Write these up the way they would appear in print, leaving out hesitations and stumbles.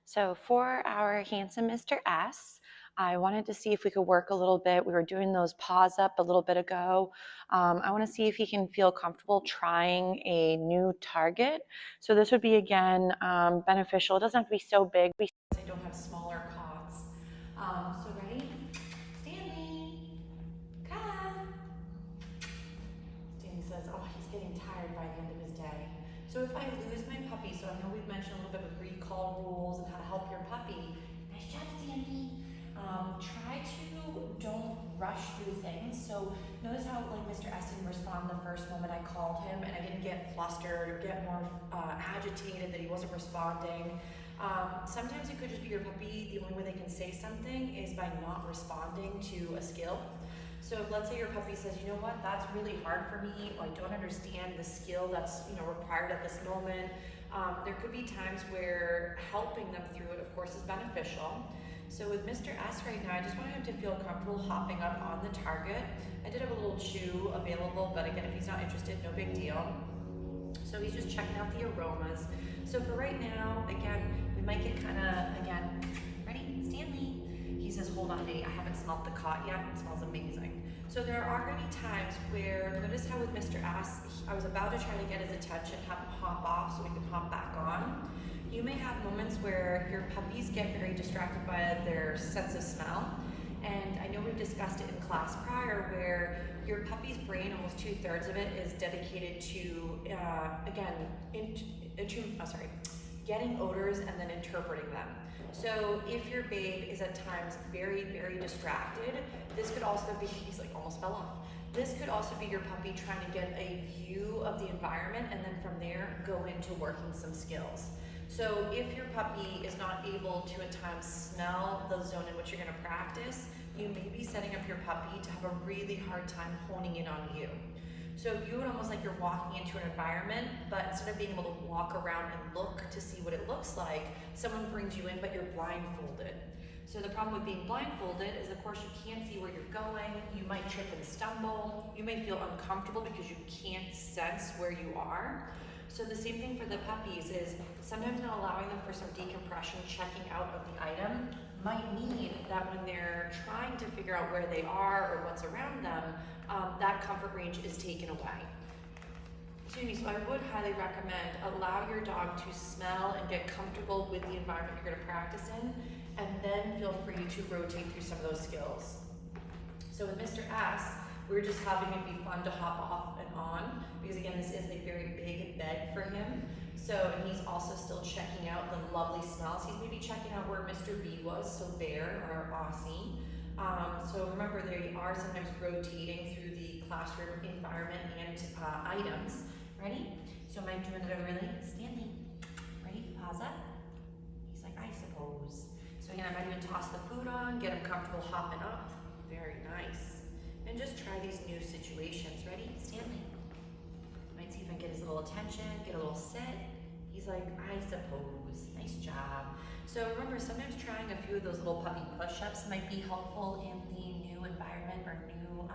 So for our handsome Mr. S, I wanted to see if we could work a little bit. We were doing those paws up a little bit ago. I want to see if he can feel comfortable trying a new target. So this would be, again, beneficial. It doesn't have to be so big. I don't have smaller cots. So ready? Stanley, come. Stanley says, oh, he's getting tired by the end of his day. So if I lose my puppy, so I know we've mentioned a little bit with recall rules and how to help your puppy. Nice job, Stanley. Try to don't rush through things. So notice how like Mr. S didn't respond the first moment I called him, and I didn't get flustered or get more agitated that he wasn't responding. Sometimes it could just be your puppy. The only way they can say something is by not responding to a skill. So if let's say your puppy says, you know what, that's really hard for me, or I don't understand the skill that's required at this moment. There could be times where helping them through it, of course, is beneficial. So with Mr. S right now, I just want him to feel comfortable hopping up on the target. I did have a little chew available, but again, if he's not interested, no big deal. So he's just checking out the aromas. So for right now, again, we might get kind of, again, ready, Stanley? He says, hold on, Nate, I haven't smelled the cot yet. It smells amazing. So there are going to be times where, notice how with Mr. S, I was about to try to get his attention, have him hop off so we can hop back on. You may have moments where your puppies get very distracted by their sense of smell. And I know we've discussed it in class prior where your puppy's brain, almost 2/3 of it is dedicated to, getting odors and then interpreting them. So if your babe is at times very, very distracted, this could also be, he's like almost fell off. This could also be your puppy trying to get a view of the environment and then from there go into working some skills. So if your puppy is not able to at times smell the zone in which you're going to practice, you may be setting up your puppy to have a really hard time honing in on you. So if you would almost like you're walking into an environment, but instead of being able to walk around and look to see what it looks like, someone brings you in, but you're blindfolded. So the problem with being blindfolded is, of course, you can't see where you're going. You might trip and stumble. You may feel uncomfortable because you can't sense where you are. So the same thing for the puppies is sometimes not allowing them for some decompression, checking out of the item might mean that when they're trying to figure out where they are or what's around them, that comfort range is taken away. So I would highly recommend allow your dog to smell and get comfortable with the environment you're going to practice in, and then feel free to rotate through some of those skills. So with Mr. S, we're just having it be fun to hop off and on, because again, this is a very big bed for him. So, and he's also still checking out the lovely smells. He's maybe checking out where Mr. B was, so Bear, our Aussie. So remember, they are sometimes rotating through the classroom environment and items. Ready? So am I doing it really? Stanley, ready? Pause up. He's like, I suppose. So again, I might even toss the food on, get him comfortable hopping up. Very nice. And just try these new situations. Ready? Stanley. Might see if I can get his little attention, get a little sit. He's like, I suppose. Nice job. So remember, sometimes trying a few of those little puppy push-ups might be helpful in the new environment or new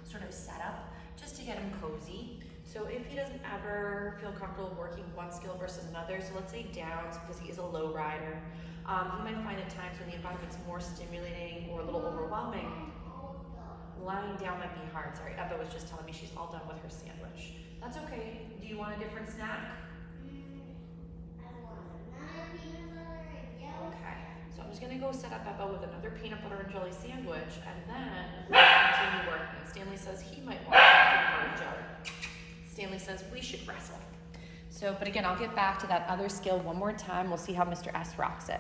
sort of setup, just to get him cozy. So if he doesn't ever feel comfortable working one skill versus another, so let's say downs, because he is a low rider, he might find at times when the environment's more stimulating or a little overwhelming, lying down might be hard. Sorry, Ebba was just telling me she's all done with her sandwich. That's okay. Do you want a different snack? Okay. So I'm just gonna go set up Ebba with another peanut butter and jelly sandwich, and then we'll continue working. Stanley says he might want some peanut butter and jelly. Stanley says we should wrestle. So, but again, I'll get back to that other skill one more time. We'll see how Mr. S rocks it.